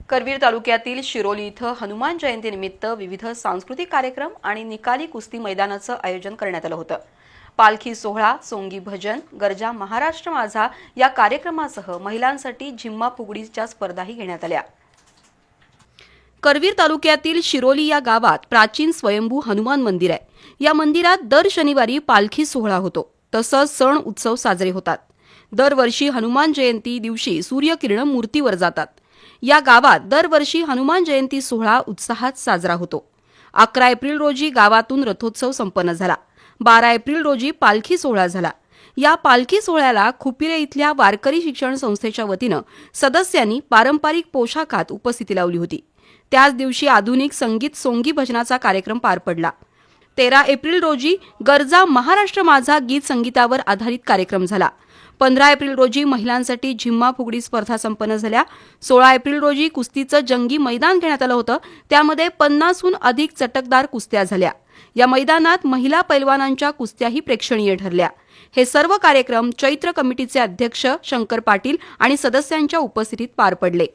करवीर तालुक्यातील शिरोली इथं हनुमान जयंतीनिमित्त विविध सांस्कृतिक कार्यक्रम आणि निकाली कुस्ती मैदानाचं आयोजन करण्यात आलं होतं। पालखी सोहळा, सोंगी भजन, गरजा महाराष्ट्र माझा या कार्यक्रमासह महिलांसाठी झिम्मा फुगडीच्या स्पर्धाही घेण्यात आल्या। करवीर तालुक्यातील शिरोली या गावात प्राचीन स्वयंभू हनुमान मंदिर आहे। या मंदिरात दर शनिवारी पालखी सोहळा होतो, तसंच सण उत्सव साजरे होतात। दरवर्षी हनुमान जयंती दिवशी सूर्यकिरण मूर्तीवर जातात। या गावात दरवर्षी हनुमान जयंती सोहळा उत्साहात साजरा होतो। 11 एप्रिल रोजी गावातून रथोत्सव संपन्न झाला। 12 एप्रिल रोजी पालखी सोहळा झाला। या पालखी सोहळ्याला खुपिरे इथल्या वारकरी शिक्षण संस्थेच्या वतीनं सदस्यांनी पारंपरिक पोशाखात उपस्थिती लावली होती। त्याच दिवशी आधुनिक संगीत सोंगी भजनाचा कार्यक्रम पार पडला। 13 एप्रिल रोजी गरजा महाराष्ट्र माझा गीत संगीतावर आधारित कार्यक्रम झाला। 15 एप्रिल रोजी महिलांसाठी झिम्मा फुगडी स्पर्धा संपन्न झाल्या। 16 एप्रिल रोजी कुस्तीचं जंगी मैदान घेण्यात आलं होतं। त्यामध्ये 50हून अधिक चटकदार कुस्त्या झाल्या। या मैदानात महिला पैलवानांच्या कुस्त्याही प्रेक्षणीय ठरल्या। हे सर्व कार्यक्रम चैत्र कमिटीचे अध्यक्ष शंकर पाटील आणि सदस्यांच्या उपस्थितीत पार पडले।